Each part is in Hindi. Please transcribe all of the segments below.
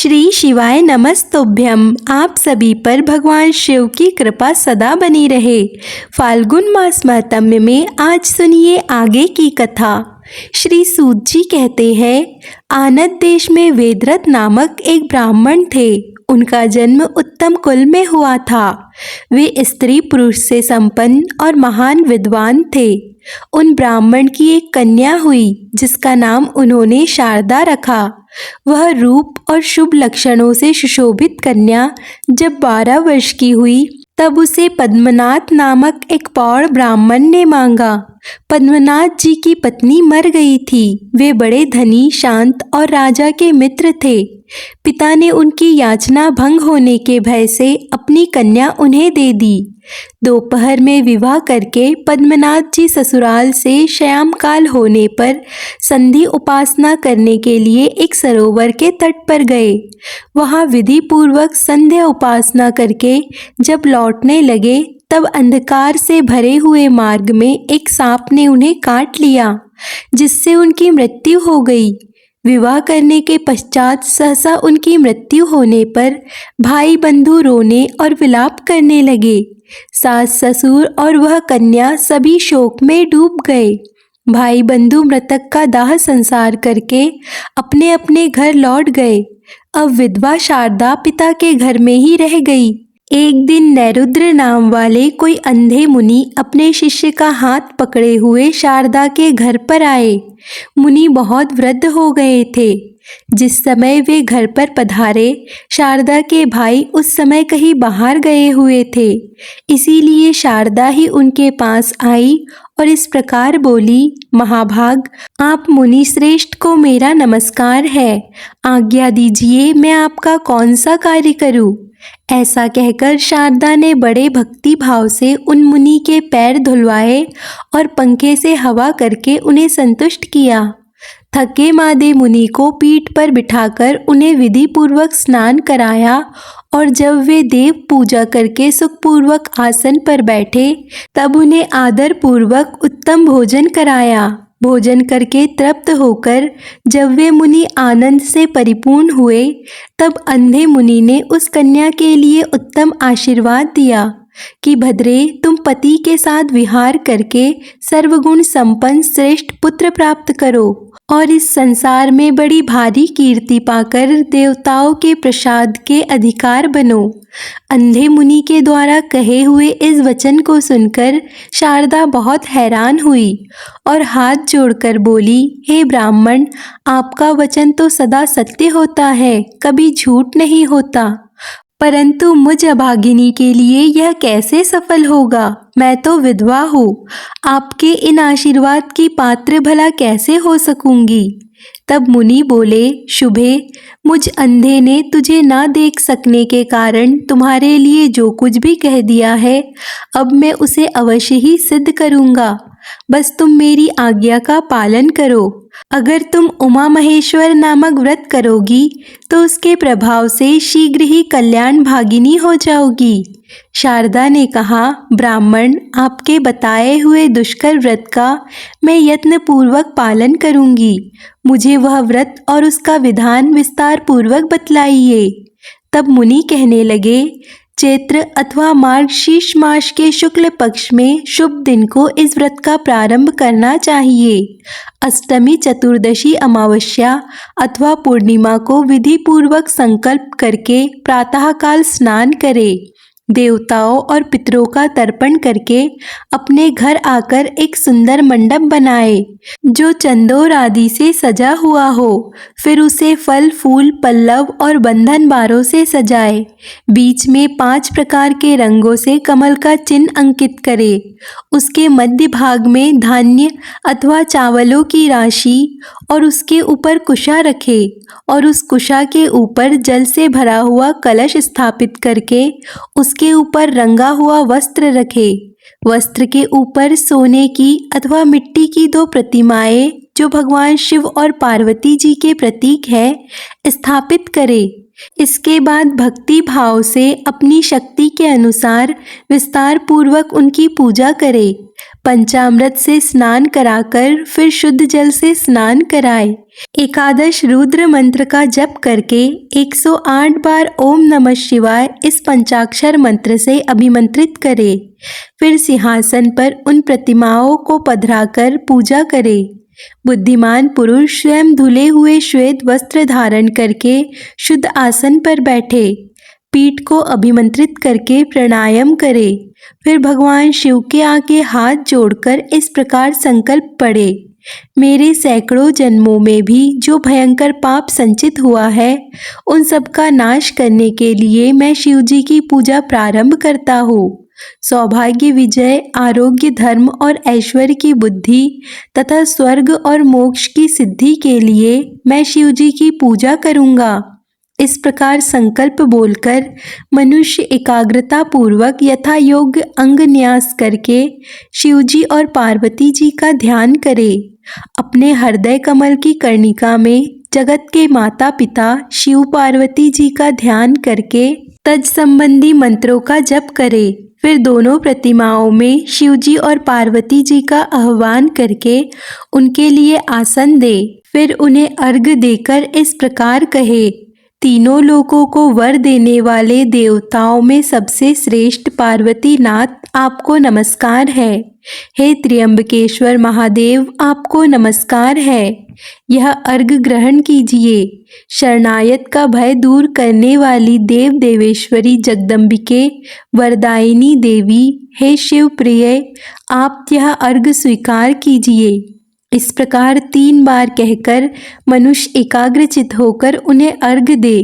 श्री शिवाय नमस्तुभ्यम। आप सभी पर भगवान शिव की कृपा सदा बनी रहे। फाल्गुन मास माहात्म्य में आज सुनिए आगे की कथा। श्री सूत जी कहते हैं, आनद देश में वेदरथ नामक एक ब्राह्मण थे। उनका जन्म उत्तम कुल में हुआ था। वे स्त्री पुरुष से संपन्न और महान विद्वान थे। उन ब्राह्मण की एक कन्या हुई जिसका नाम उन्होंने शारदा रखा। वह रूप और शुभ लक्षणों से सुशोभित कन्या जब 12 वर्ष की हुई तब उसे पद्मनाथ नामक एक प्रौढ़ ब्राह्मण ने मांगा। पद्मनाथ जी की पत्नी मर गई थी। वे बड़े धनी, शांत और राजा के मित्र थे। पिता ने उनकी याचना भंग होने के भय से अपनी कन्या उन्हें दे दी। दोपहर में विवाह करके पद्मनाथ जी ससुराल से शयामकाल होने पर संधि उपासना करने के लिए एक सरोवर के तट पर गए। वहां विधि पूर्वक संध्या उपासना करके जब लौटने लगे तब अंधकार से भरे हुए मार्ग में एक सांप ने उन्हें काट लिया, जिससे उनकी मृत्यु हो गई। विवाह करने के पश्चात सहसा उनकी मृत्यु होने पर भाई बंधु रोने और विलाप करने लगे। सास ससुर और वह कन्या सभी शोक में डूब गए। भाई बंधु मृतक का दाह संस्कार करके अपने अपने घर लौट गए। अब विधवा शारदा पिता के घर में ही रह गई। एक दिन नैरुद्र नाम वाले कोई अंधे मुनि अपने शिष्य का हाथ पकड़े हुए शारदा के घर पर आए। मुनि बहुत वृद्ध हो गए थे। जिस समय वे घर पर पधारे, शारदा के भाई उस समय कहीं बाहर गए हुए थे। इसीलिए शारदा ही उनके पास आई और इस प्रकार बोली, महाभाग, आप मुनि श्रेष्ठ को मेरा नमस्कार है। आज्ञा दीजिए, मैं आपका कौन सा कार्य करूं? ऐसा कहकर शारदा ने बड़े भक्ति भाव से उन मुनि के पैर धुलवाए और पंखे से हवा करके उन्हें संतुष्ट किया। थके मादे मुनि को पीठ पर बिठाकर उन्हें विधि पूर्वक स्नान कराया और जब वे देव पूजा करके सुखपूर्वक आसन पर बैठे तब उन्हें आदर पूर्वक उत्तम भोजन कराया। भोजन करके तृप्त होकर जब वे मुनि आनंद से परिपूर्ण हुए तब अंधे मुनि ने उस कन्या के लिए उत्तम आशीर्वाद दिया कि भद्रे, तुम पति के साथ विहार करके सर्वगुण संपन्न श्रेष्ठ पुत्र प्राप्त करो और इस संसार में बड़ी भारी कीर्ति पाकर देवताओं के प्रसाद के अधिकार बनो। अंधे मुनि के द्वारा कहे हुए इस वचन को सुनकर शारदा बहुत हैरान हुई और हाथ जोड़कर बोली, हे ब्राह्मण, आपका वचन तो सदा सत्य होता है, कभी झूठ नहीं होता, परंतु मुझ अभागिनी के लिए यह कैसे सफल होगा? मैं तो विधवा हूँ। आपके इन आशीर्वाद की पात्र भला कैसे हो सकूंगी? तब मुनि बोले, शुभे, मुझ अंधे ने तुझे ना देख सकने के कारण तुम्हारे लिए जो कुछ भी कह दिया है, अब मैं उसे अवश्य ही सिद्ध करूँगा। बस तुम मेरी आज्ञा का पालन करो। अगर तुम उमा महेश्वर नामक व्रत करोगी तो उसके प्रभाव से शीघ्र ही कल्याण भागिनी हो जाओगी। शारदा ने कहा, ब्राह्मण, आपके बताए हुए दुष्कर व्रत का मैं यत्न पूर्वक पालन करूंगी। मुझे वह व्रत और उसका विधान विस्तार पूर्वक बतलाइए। तब मुनि कहने लगे, चैत्र अथवा मार्गशीर्ष मास के शुक्ल पक्ष में शुभ दिन को इस व्रत का प्रारंभ करना चाहिए। अष्टमी, चतुर्दशी, अमावस्या अथवा पूर्णिमा को विधि पूर्वक संकल्प करके प्रातःकाल स्नान करे। देवताओं और पितरों का तर्पण करके अपने घर आकर एक सुंदर मंडप बनाए जो चंदोर आदि से सजा हुआ हो। फिर उसे फल, फूल, पल्लव और बंधन बारों से सजाए। बीच में 5 प्रकार के रंगों से कमल का चिन्ह अंकित करे। उसके मध्य भाग में धान्य अथवा चावलों की राशि और उसके ऊपर कुशा रखे और उस कुशा के ऊपर जल से भरा हुआ कलश स्थापित करके उसके ऊपर रंगा हुआ वस्त्र रखे। वस्त्र के ऊपर सोने की अथवा मिट्टी की 2 प्रतिमाएं जो भगवान शिव और पार्वती जी के प्रतीक है स्थापित करे। इसके बाद भक्ति भाव से अपनी शक्ति के अनुसार विस्तार पूर्वक उनकी पूजा करे। पंचामृत से स्नान कराकर फिर शुद्ध जल से स्नान कराए। एकादश रुद्र मंत्र का जप करके 108 बार ओम नमः शिवाय इस पंचाक्षर मंत्र से अभिमंत्रित करे। फिर सिंहासन पर उन प्रतिमाओं को पधराकर पूजा करे। बुद्धिमान पुरुष स्वयं धुले हुए श्वेत वस्त्र धारण करके शुद्ध आसन पर बैठे, पीठ को अभिमंत्रित करके प्राणायाम करे। फिर भगवान शिव के आगे हाथ जोड़कर इस प्रकार संकल्प पढ़े, मेरे सैकड़ों जन्मों में भी जो भयंकर पाप संचित हुआ है, उन सब का नाश करने के लिए मैं शिव जी की पूजा प्रारंभ करता हूँ। सौभाग्य, विजय, आरोग्य, धर्म और ऐश्वर्य की बुद्धि तथा स्वर्ग और मोक्ष की सिद्धि के लिए मैं शिव जी की पूजा करूँगा। इस प्रकार संकल्प बोलकर मनुष्य एकाग्रता पूर्वक यथा योग्य अंग न्यास करके शिव जी और पार्वती जी का ध्यान करे। अपने हृदय कमल की कर्णिका में जगत के माता पिता शिव पार्वती जी का ध्यान करके तज संबंधी मंत्रों का जप करे। फिर दोनों प्रतिमाओं में शिव जी और पार्वती जी का आह्वान करके उनके लिए आसन दे। फिर उन्हें अर्घ देकर इस प्रकार कहे, तीनों लोकों को वर देने वाले देवताओं में सबसे श्रेष्ठ पार्वती नाथ आपको नमस्कार है। हे त्र्यंबकेश्वर महादेव, आपको नमस्कार है। यह अर्घ ग्रहण कीजिए। शरणायत का भय दूर करने वाली देव देवेश्वरी जगदम्बिके वरदायिनी देवी, हे शिव प्रिय, आप यह अर्घ स्वीकार कीजिए। इस प्रकार 3 बार कहकर मनुष्य एकाग्रचित होकर उन्हें अर्घ दे।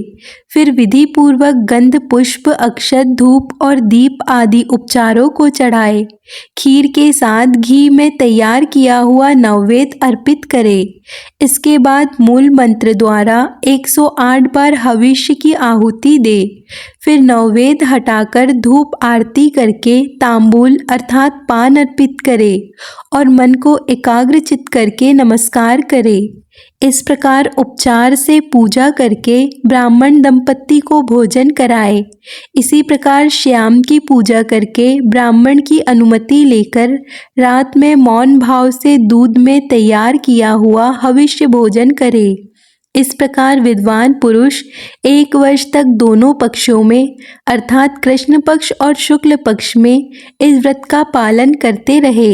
फिर विधि पूर्वक गंध, पुष्प, अक्षत, धूप और दीप आदि उपचारों को चढ़ाए। खीर के साथ घी में तैयार किया हुआ नैवेद्य अर्पित करे। इसके बाद मूल मंत्र द्वारा 108 बार हविष्य की आहुति दे। फिर नैवेद्य हटाकर धूप आरती करके तांबूल अर्थात पान अर्पित करे और मन को एकाग्रचित करके नमस्कार करे। इस प्रकार उपचार से पूजा करके ब्राह्मण दंपत्ति को भोजन कराए। इसी प्रकार श्याम की पूजा करके ब्राह्मण की अनुमति लेकर रात में मौन भाव से दूध में तैयार किया हुआ हविष्य भोजन करे। इस प्रकार विद्वान पुरुष 1 वर्ष तक दोनों पक्षों में अर्थात कृष्ण पक्ष और शुक्ल पक्ष में इस व्रत का पालन करते रहे।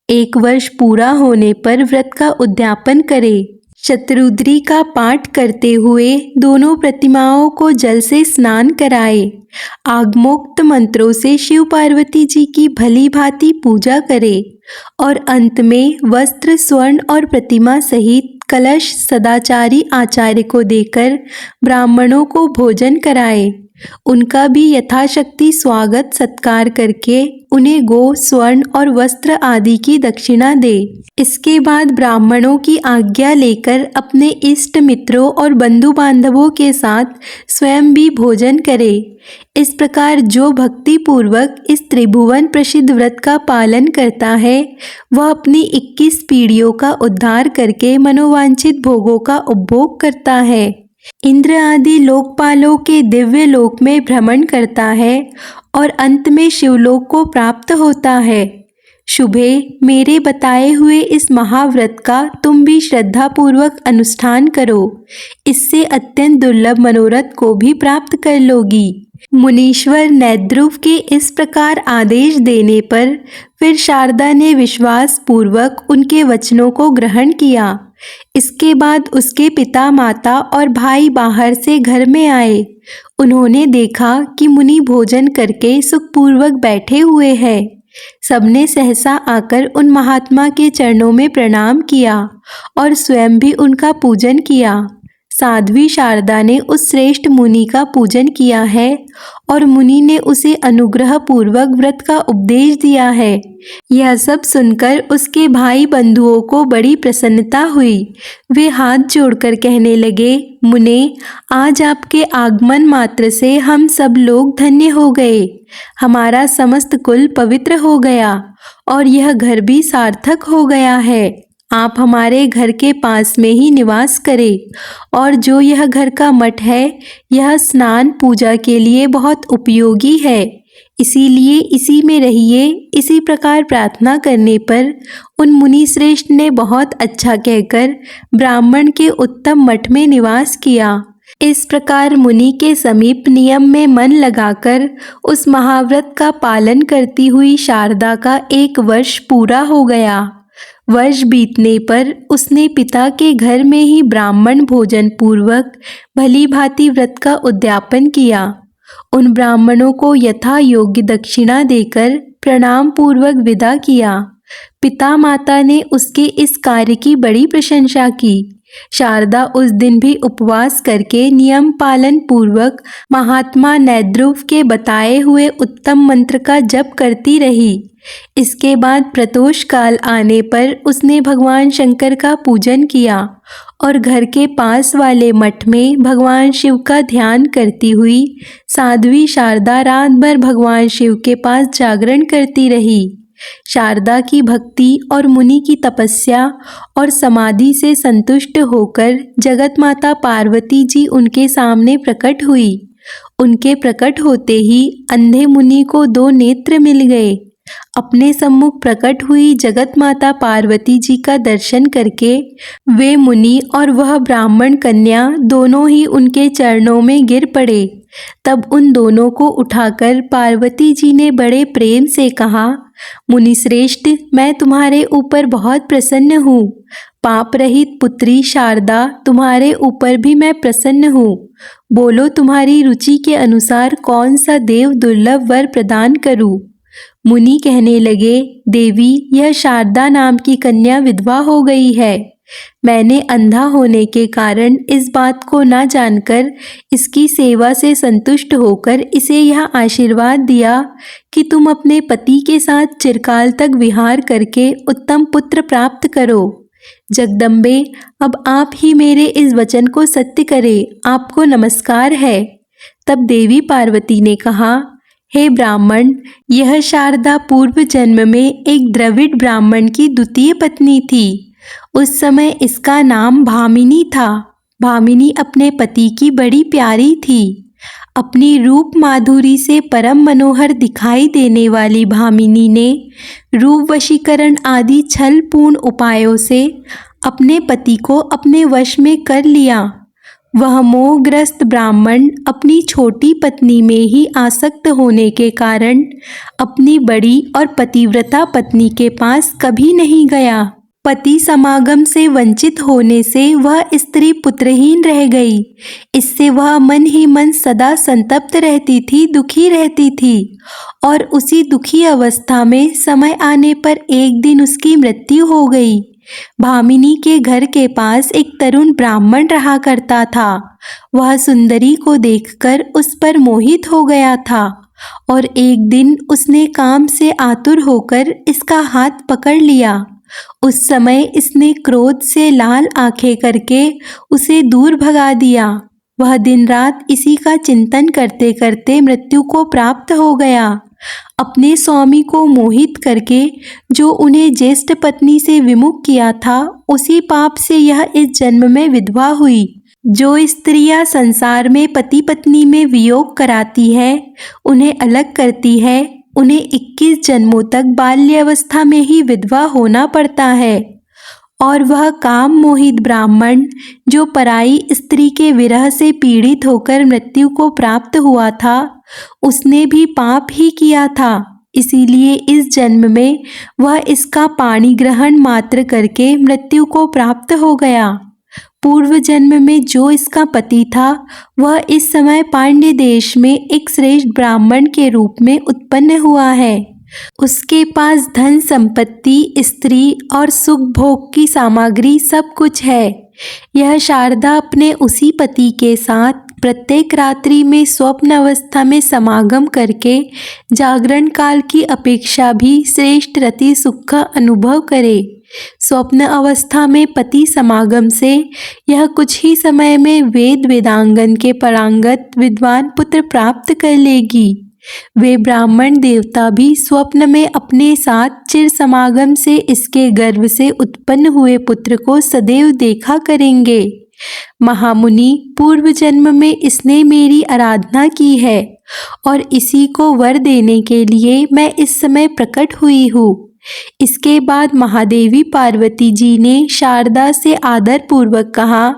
1 वर्ष पूरा होने पर व्रत का उद्यापन करे। शतरुद्री का पाठ करते हुए दोनों प्रतिमाओं को जल से स्नान कराए। आगमोक्त मंत्रों से शिव पार्वती जी की भली भांति पूजा करे और अंत में वस्त्र, स्वर्ण और प्रतिमा सहित कलश सदाचारी आचार्य को देकर ब्राह्मणों को भोजन कराए। उनका भी यथाशक्ति स्वागत सत्कार करके उन्हें गो, स्वर्ण और वस्त्र आदि की दक्षिणा दे। इसके बाद ब्राह्मणों की आज्ञा लेकर अपने इष्ट मित्रों और बंधु बांधवों के साथ स्वयं भी भोजन करे। इस प्रकार जो भक्ति पूर्वक इस त्रिभुवन प्रसिद्ध व्रत का पालन करता है, वह अपनी 21 पीढ़ियों का उद्धार करके मनोवांछित भोगों का उपभोग करता है। इंद्र आदि लोकपालों के दिव्य लोक में भ्रमण करता है और अंत में शिवलोक को प्राप्त होता है। शुभे, मेरे बताए हुए इस महाव्रत का तुम भी श्रद्धा पूर्वक अनुष्ठान करो। इससे अत्यंत दुर्लभ मनोरथ को भी प्राप्त कर लोगी। मुनीश्वर नैद्रुव के इस प्रकार आदेश देने पर फिर शारदा ने विश्वास पूर्वक उनके वचनों को ग्रहण किया। इसके बाद उसके पिता, माता और भाई बाहर से घर में आए। उन्होंने देखा कि मुनि भोजन करके सुखपूर्वक बैठे हुए हैं। सबने सहसा आकर उन महात्मा के चरणों में प्रणाम किया और स्वयं भी उनका पूजन किया। साध्वी शारदा ने उस श्रेष्ठ मुनि का पूजन किया है और मुनि ने उसे अनुग्रह पूर्वक व्रत का उपदेश दिया है। यह सब सुनकर उसके भाई बंधुओं को बड़ी प्रसन्नता हुई। वे हाथ जोड़कर कहने लगे, मुने, आज आपके आगमन मात्र से हम सब लोग धन्य हो गए। हमारा समस्त कुल पवित्र हो गया और यह घर भी सार्थक हो गया है। आप हमारे घर के पास में ही निवास करें और जो यह घर का मठ है, यह स्नान पूजा के लिए बहुत उपयोगी है। इसीलिए इसी में रहिए। इसी प्रकार प्रार्थना करने पर उन मुनि श्रेष्ठ ने बहुत अच्छा कहकर ब्राह्मण के उत्तम मठ में निवास किया। इस प्रकार मुनि के समीप नियम में मन लगाकर उस महाव्रत का पालन करती हुई शारदा का 1 वर्ष पूरा हो गया। वर्ष बीतने पर उसने पिता के घर में ही ब्राह्मण भोजन पूर्वक भली भांति व्रत का उद्यापन किया। उन ब्राह्मणों को यथा योग्य दक्षिणा देकर प्रणाम पूर्वक विदा किया। पिता माता ने उसके इस कार्य की बड़ी प्रशंसा की। शारदा उस दिन भी उपवास करके नियम पालन पूर्वक महात्मा नैद्रुव के बताए हुए उत्तम मंत्र का जप करती रही। इसके बाद प्रदोष काल आने पर उसने भगवान शंकर का पूजन किया और घर के पास वाले मठ में भगवान शिव का ध्यान करती हुई साध्वी शारदा रात भर भगवान शिव के पास जागरण करती रही। शारदा की भक्ति और मुनि की तपस्या और समाधि से संतुष्ट होकर जगत माता पार्वती जी उनके सामने प्रकट हुई। उनके प्रकट होते ही अंधे मुनि को 2 नेत्र मिल गए। अपने सम्मुख प्रकट हुई जगत माता पार्वती जी का दर्शन करके वे मुनि और वह ब्राह्मण कन्या दोनों ही उनके चरणों में गिर पड़े। तब उन दोनों को उठाकर पार्वती जी ने बड़े प्रेम से कहा, मुनि श्रेष्ठ, मैं तुम्हारे ऊपर बहुत प्रसन्न हूँ। पाप रहित पुत्री शारदा, तुम्हारे ऊपर भी मैं प्रसन्न हूँ। बोलो, तुम्हारी रुचि के अनुसार कौन सा देव दुर्लभ वर प्रदान करूँ। मुनि कहने लगे, देवी, यह शारदा नाम की कन्या विधवा हो गई है। मैंने अंधा होने के कारण इस बात को न जानकर इसकी सेवा से संतुष्ट होकर इसे यह आशीर्वाद दिया कि तुम अपने पति के साथ चिरकाल तक विहार करके उत्तम पुत्र प्राप्त करो। जगदम्बे, अब आप ही मेरे इस वचन को सत्य करें। आपको नमस्कार है। तब देवी पार्वती ने कहा, हे ब्राह्मण, यह शारदा पूर्व जन्म में एक द्रविड़ ब्राह्मण की द्वितीय पत्नी थी। उस समय इसका नाम भामिनी था। भामिनी अपने पति की बड़ी प्यारी थी। अपनी रूप माधुरी से परम मनोहर दिखाई देने वाली भामिनी ने रूप वशीकरण आदि छल पूर्ण उपायों से अपने पति को अपने वश में कर लिया। वह मोहग्रस्त ब्राह्मण अपनी छोटी पत्नी में ही आसक्त होने के कारण अपनी बड़ी और पतिव्रता पत्नी के पास कभी नहीं गया। पति समागम से वंचित होने से वह स्त्री पुत्रहीन रह गई। इससे वह मन ही मन सदा संतप्त रहती थी, दुखी रहती थी और उसी दुखी अवस्था में समय आने पर एक दिन उसकी मृत्यु हो गई। भामिनी के घर के पास एक तरुण ब्राह्मण रहा करता था। वह सुंदरी को देखकर उस पर मोहित हो गया था और एक दिन उसने काम से आतुर होकर इसका हाथ पकड़ लिया। उस समय इसने क्रोध से लाल आंखें करके उसे दूर भगा दिया। वह दिन रात इसी का चिंतन करते करते मृत्यु को प्राप्त हो गया। अपने स्वामी को मोहित करके जो उन्हें ज्येष्ठ पत्नी से विमुख किया था, उसी पाप से यह इस जन्म में विधवा हुई। जो स्त्रियां संसार में पति पत्नी में वियोग कराती है, उन्हें अलग करती है, उन्हें 21 जन्मों तक बाल्यावस्था में ही विधवा होना पड़ता है। और वह काम मोहित ब्राह्मण जो पराई स्त्री के विरह से पीड़ित होकर मृत्यु को प्राप्त हुआ था, उसने भी पाप ही किया था। इसीलिए इस जन्म में वह इसका पाणी ग्रहण मात्र करके मृत्यु को प्राप्त हो गया। पूर्व जन्म में जो इसका पति था, वह इस समय पांड्य देश में एक श्रेष्ठ ब्राह्मण के रूप में उत्पन्न हुआ है। उसके पास धन संपत्ति, स्त्री और सुख भोग की सामग्री सब कुछ है। यह शारदा अपने उसी पति के साथ प्रत्येक रात्रि में स्वप्न अवस्था में समागम करके जागरण काल की अपेक्षा भी श्रेष्ठ रति सुख का अनुभव करे। स्वप्न अवस्था में पति समागम से यह कुछ ही समय में वेद वेदांगन के परांगत विद्वान पुत्र प्राप्त कर लेगी। वे ब्राह्मण देवता भी स्वप्न में अपने साथ चिर समागम से इसके गर्भ से उत्पन्न हुए पुत्र को सदैव देखा करेंगे। महामुनि, पूर्व जन्म में इसने मेरी आराधना की है और इसी को वर देने के लिए मैं इस समय प्रकट हुई हूँ। इसके बाद महादेवी पार्वती जी ने शारदा से आदर पूर्वक कहा,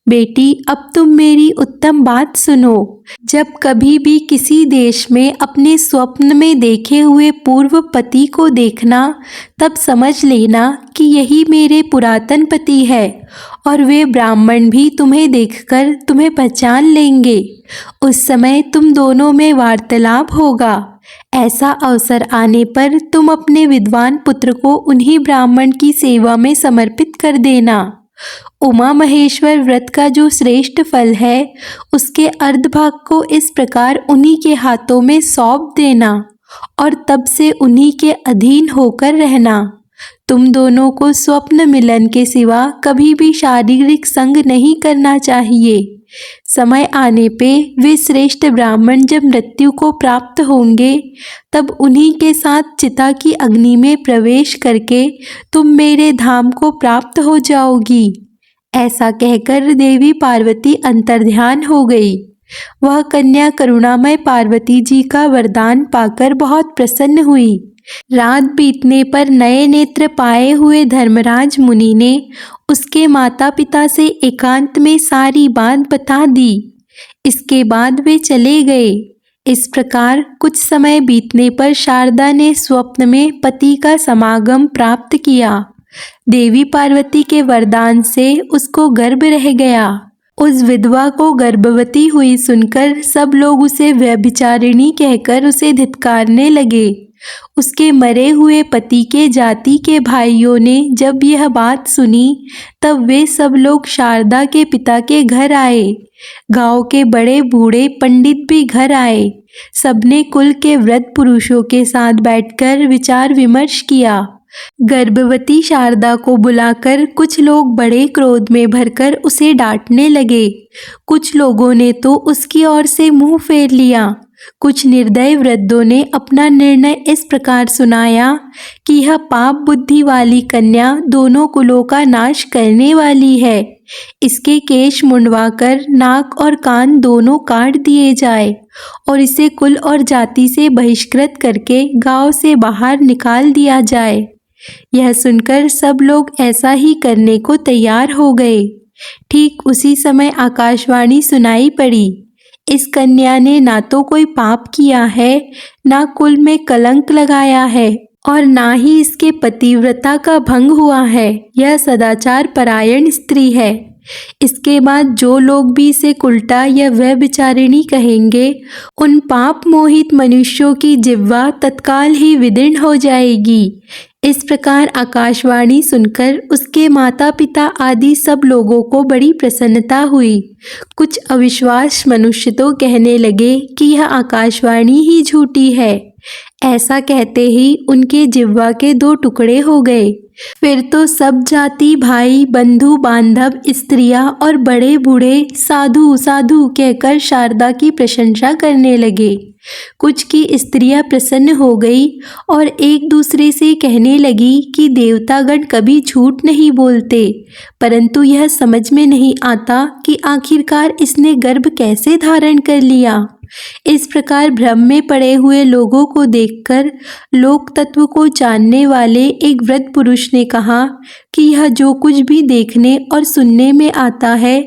बेटी, अब तुम मेरी उत्तम बात सुनो। जब कभी भी किसी देश में अपने स्वप्न में देखे हुए पूर्व पति को देखना, तब समझ लेना कि यही मेरे पुरातन पति है और वे ब्राह्मण भी तुम्हें देखकर तुम्हें पहचान लेंगे। उस समय तुम दोनों में वार्तालाप होगा। ऐसा अवसर आने पर तुम अपने विद्वान पुत्र को उन्हीं ब्राह्मण की सेवा में समर्पित कर देना। उमा महेश्वर व्रत का जो श्रेष्ठ फल है, उसके अर्धभाग को इस प्रकार उन्हीं के हाथों में सौंप देना और तब से उन्हीं के अधीन होकर रहना। तुम दोनों को स्वप्न मिलन के सिवा कभी भी शारीरिक संग नहीं करना चाहिए। समय आने पे वे श्रेष्ठ ब्राह्मण जब मृत्यु को प्राप्त होंगे, तब उन्हीं के साथ चिता की अग्नि में प्रवेश करके तुम मेरे धाम को प्राप्त हो जाओगी। ऐसा कहकर देवी पार्वती अंतर्ध्यान हो गई। वह कन्या करुणामय पार्वती जी का वरदान पाकर बहुत प्रसन्न हुई। रात बीतने पर नए नेत्र पाए हुए धर्मराज मुनि ने उसके माता पिता से एकांत में सारी बात बता दी। इसके बाद वे चले गए। इस प्रकार कुछ समय बीतने पर शारदा ने स्वप्न में पति का समागम प्राप्त किया। देवी पार्वती के वरदान से उसको गर्भ रह गया। उस विधवा को गर्भवती हुई सुनकर सब लोग उसे व्यभिचारिणी कहकर उसे धिक्कारने लगे। उसके मरे हुए पति के जाति के भाइयों ने जब यह बात सुनी, तब वे सब लोग शारदा के पिता के घर आए। गांव के बड़े बूढ़े पंडित भी घर आए। सबने कुल के वृद्ध पुरुषों के साथ बैठकर विचार विमर्श किया। गर्भवती शारदा को बुलाकर कुछ लोग बड़े क्रोध में भरकर उसे डांटने लगे। कुछ लोगों ने तो उसकी ओर से मुंह फेर लिया। कुछ निर्दय वृद्धों ने अपना निर्णय इस प्रकार सुनाया कि यह पाप बुद्धि वाली कन्या दोनों कुलों का नाश करने वाली है। इसके केश मुंडवाकर नाक और कान दोनों काट दिए जाए और इसे कुल और जाति से बहिष्कृत करके गांव से बाहर निकाल दिया जाए। यह सुनकर सब लोग ऐसा ही करने को तैयार हो गए। ठीक उसी समय आकाशवाणी सुनाई पड़ी। इस कन्या ने ना तो कोई पाप किया है, ना कुल में कलंक लगाया है और ना ही इसके पतिव्रता का भंग हुआ है। यह सदाचार परायण स्त्री है। इसके बाद जो लोग भी इसे उल्टा या व्यभिचारिणी कहेंगे, उन पाप मोहित मनुष्यों की जिह्वा तत्काल ही विदीर्ण हो जाएगी। इस प्रकार आकाशवाणी सुनकर उसके माता पिता आदि सब लोगों को बड़ी प्रसन्नता हुई। कुछ अविश्वास मनुष्य तो कहने लगे कि यह आकाशवाणी ही झूठी है। ऐसा कहते ही उनके जिह्वा के 2 टुकड़े हो गए। फिर तो सब जाति भाई बंधु बांधव स्त्रियां और बड़े बूढ़े साधु साधु कहकर शारदा की प्रशंसा करने लगे। कुछ की स्त्रियां प्रसन्न हो गई और एक दूसरे से कहने लगी कि देवतागण कभी झूठ नहीं बोलते, परंतु यह समझ में नहीं आता कि आखिरकार इसने गर्भ कैसे धारण कर लिया। इस प्रकार भ्रम में पड़े हुए लोगों को देखकर लोक तत्व को जानने वाले एक वृद्ध पुरुष ने कहा कि यह जो कुछ भी देखने और सुनने में आता है,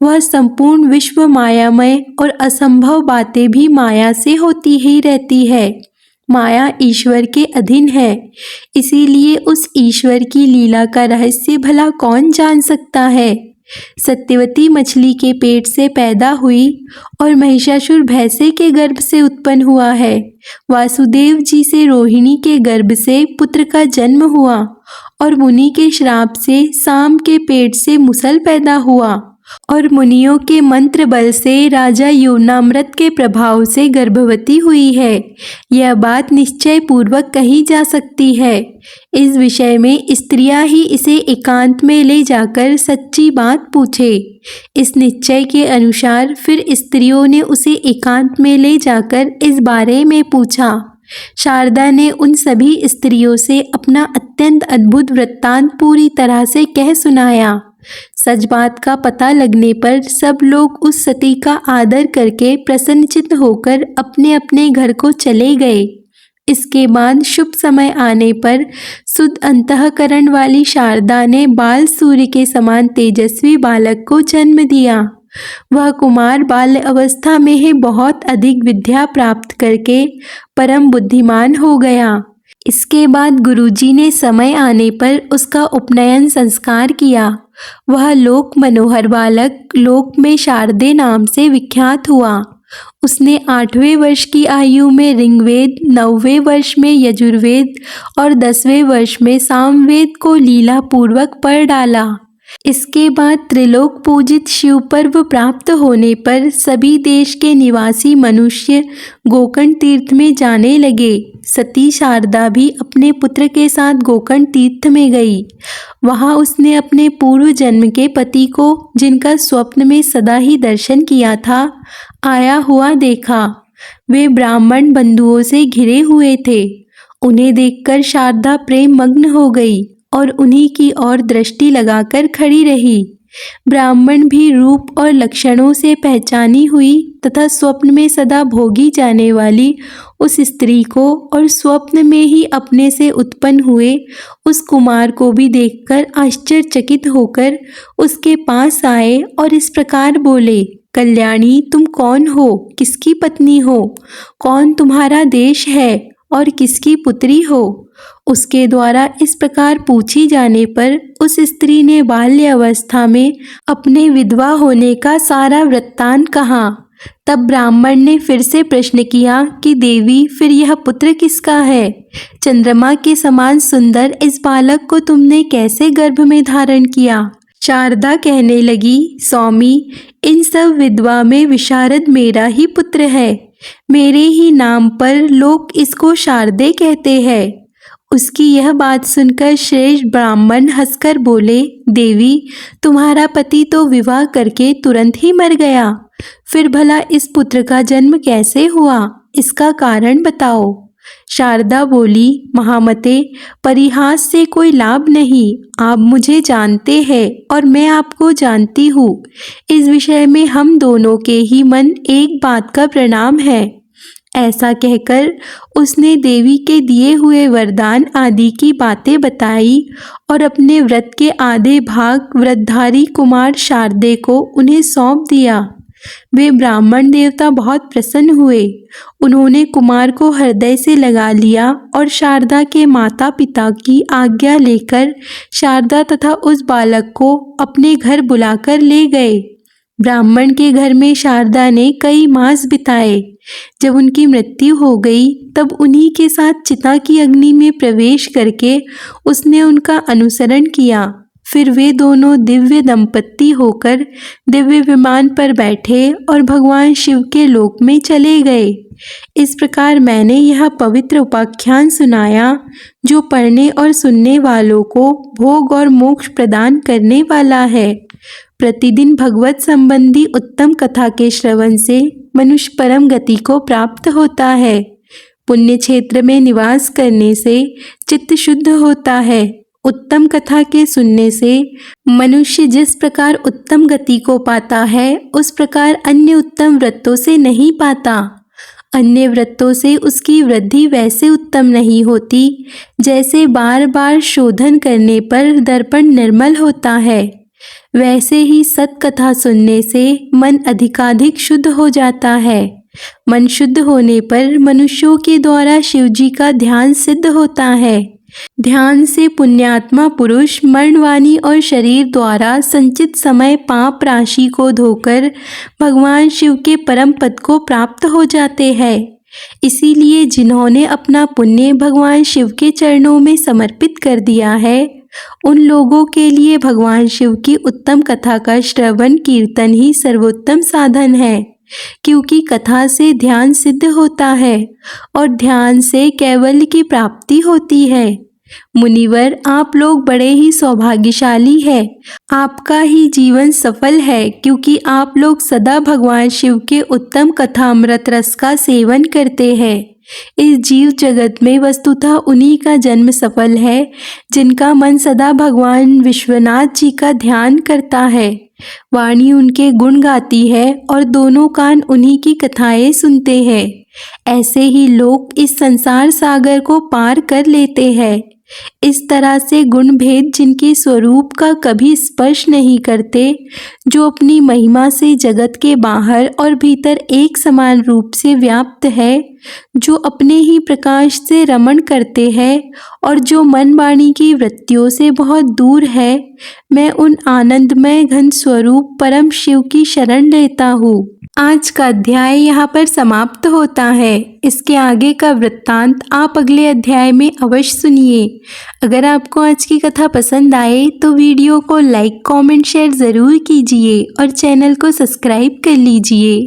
वह संपूर्ण विश्व मायामय और असंभव बातें भी माया से होती ही रहती है। माया ईश्वर के अधीन है, इसीलिए उस ईश्वर की लीला का रहस्य भला कौन जान सकता है। सत्यवती मछली के पेट से पैदा हुई और महिषासुर भैंसे के गर्भ से उत्पन्न हुआ है। वासुदेव जी से रोहिणी के गर्भ से पुत्र का जन्म हुआ और मुनि के श्राप से साम के पेट से मुसल पैदा हुआ और मुनियों के मंत्र बल से राजा यमुनामृत के प्रभाव से गर्भवती हुई है। यह बात निश्चय पूर्वक कही जा सकती है। इस विषय में स्त्रियां ही इसे एकांत में ले जाकर सच्ची बात पूछे। इस निश्चय के अनुसार फिर स्त्रियों ने उसे एकांत में ले जाकर इस बारे में पूछा। शारदा ने उन सभी स्त्रियों से अपना अत्यंत अद्भुत वृत्तांत पूरी तरह से कह सुनाया। सच बात का पता लगने पर सब लोग उस सती का आदर करके प्रसन्नचित्त होकर अपने अपने घर को चले गए। इसके बाद शुभ समय आने पर शुद्ध अंतःकरण वाली शारदा ने बाल सूर्य के समान तेजस्वी बालक को जन्म दिया। वह कुमार बाल्य अवस्था में ही बहुत अधिक विद्या प्राप्त करके परम बुद्धिमान हो गया। इसके बाद गुरुजी ने समय आने पर उसका उपनयन संस्कार किया। वह लोक मनोहर बालक लोक में शारदे नाम से विख्यात हुआ। उसने 8वें वर्ष की आयु में ऋग्वेद, 9वें वर्ष में यजुर्वेद और 10वें वर्ष में सामवेद को लीला पूर्वक पढ़ डाला। इसके बाद त्रिलोक पूजित शिव पर्व प्राप्त होने पर सभी देश के निवासी मनुष्य गोकर्ण तीर्थ में जाने लगे। सती शारदा भी अपने पुत्र के साथ गोकर्ण तीर्थ में गई। वहां उसने अपने पूर्व जन्म के पति को, जिनका स्वप्न में सदा ही दर्शन किया था, आया हुआ देखा। वे ब्राह्मण बंधुओं से घिरे हुए थे। उन्हें देखकर शारदा प्रेम मग्न हो गई और उन्हीं की ओर दृष्टि लगाकर खड़ी रही। ब्राह्मण भी रूप और लक्षणों से पहचानी हुई तथा स्वप्न में सदा भोगी जाने वाली उस स्त्री को और स्वप्न में ही अपने से उत्पन्न हुए उस कुमार को भी देखकर आश्चर्यचकित होकर उसके पास आए और इस प्रकार बोले, कल्याणी, तुम कौन हो? किसकी पत्नी हो? कौन तुम्हारा देश है और किसकी पुत्री हो? उसके द्वारा इस प्रकार पूछी जाने पर उस स्त्री ने बाल्य अवस्था में अपने विधवा होने का सारा वृत्तांत कहा। तब ब्राह्मण ने फिर से प्रश्न किया कि देवी, फिर यह पुत्र किसका है? चंद्रमा के समान सुंदर इस बालक को तुमने कैसे गर्भ में धारण किया? शारदा कहने लगी, स्वामी, इन सब विधवा में विशारद मेरा ही पुत्र है। मेरे ही नाम पर लोग इसको शारदे कहते हैं। उसकी यह बात सुनकर श्रेष्ठ ब्राह्मण हंसकर बोले, देवी, तुम्हारा पति तो विवाह करके तुरंत ही मर गया। फिर भला इस पुत्र का जन्म कैसे हुआ? इसका कारण बताओ। शारदा बोली, महामते, परिहास से कोई लाभ नहीं। आप मुझे जानते हैं और मैं आपको जानती हूँ। इस विषय में हम दोनों के ही मन एक बात का प्रणाम है। ऐसा कहकर उसने देवी के दिए हुए वरदान आदि की बातें बताई और अपने व्रत के आधे भाग व्रतधारी कुमार शारदे को उन्हें सौंप दिया। वे ब्राह्मण देवता बहुत प्रसन्न हुए। उन्होंने कुमार को हृदय से लगा लिया और शारदा के माता पिता की आज्ञा लेकर शारदा तथा उस बालक को अपने घर बुलाकर ले गए। ब्राह्मण के घर में शारदा ने कई मास बिताए। जब उनकी मृत्यु हो गई तब उन्हीं के साथ चिता की अग्नि में प्रवेश करके उसने उनका अनुसरण किया। फिर वे दोनों दिव्य दंपत्ति होकर दिव्य विमान पर बैठे और भगवान शिव के लोक में चले गए। इस प्रकार मैंने यह पवित्र उपाख्यान सुनाया, जो पढ़ने और सुनने वालों को भोग और मोक्ष प्रदान करने वाला है। प्रतिदिन भगवत संबंधी उत्तम कथा के श्रवण से मनुष्य परम गति को प्राप्त होता है। पुण्य क्षेत्र में निवास करने से चित्त शुद्ध होता है। उत्तम कथा के सुनने से मनुष्य जिस प्रकार उत्तम गति को पाता है, उस प्रकार अन्य उत्तम व्रतों से नहीं पाता। अन्य व्रतों से उसकी वृद्धि वैसे उत्तम नहीं होती जैसे बार बार शोधन करने पर दर्पण निर्मल होता है। वैसे ही सत्कथा सुनने से मन अधिकाधिक शुद्ध हो जाता है। मन शुद्ध होने पर मनुष्यों के द्वारा शिवजी का ध्यान सिद्ध होता है। ध्यान से पुण्यात्मा पुरुष मरणवाणी और शरीर द्वारा संचित समय पाप राशि को धोकर भगवान शिव के परम पद को प्राप्त हो जाते हैं। इसीलिए जिन्होंने अपना पुण्य भगवान शिव के चरणों में समर्पित कर दिया है, उन लोगों के लिए भगवान शिव की उत्तम कथा का श्रवण कीर्तन ही सर्वोत्तम साधन है। क्योंकि कथा से ध्यान सिद्ध होता है और ध्यान से कैवल्य की प्राप्ति होती है। मुनिवर, आप लोग बड़े ही सौभाग्यशाली हैं। आपका ही जीवन सफल है, क्योंकि आप लोग सदा भगवान शिव के उत्तम कथामृत रस का सेवन करते हैं। इस जीव जगत में वस्तुतः उन्हीं का जन्म सफल है जिनका मन सदा भगवान विश्वनाथ जी का ध्यान करता है। वाणी उनके गुण गाती है और दोनों कान उन्हीं की कथाएं सुनते हैं। ऐसे ही लोग इस संसार सागर को पार कर लेते हैं। इस तरह से गुण भेद जिनके स्वरूप का कभी स्पर्श नहीं करते, जो अपनी महिमा से जगत के बाहर और भीतर एक समान रूप से व्याप्त है, जो अपने ही प्रकाश से रमण करते हैं और जो मन वाणी की वृत्तियों से बहुत दूर है, मैं उन आनंदमय घन स्वरूप परम शिव की शरण लेता हूँ। आज का अध्याय यहाँ पर समाप्त होता है। इसके आगे का वृत्तांत आप अगले अध्याय में अवश्य सुनिए। अगर आपको आज की कथा पसंद आए तो वीडियो को लाइक, कमेंट, शेयर ज़रूर कीजिए और चैनल को सब्सक्राइब कर लीजिए।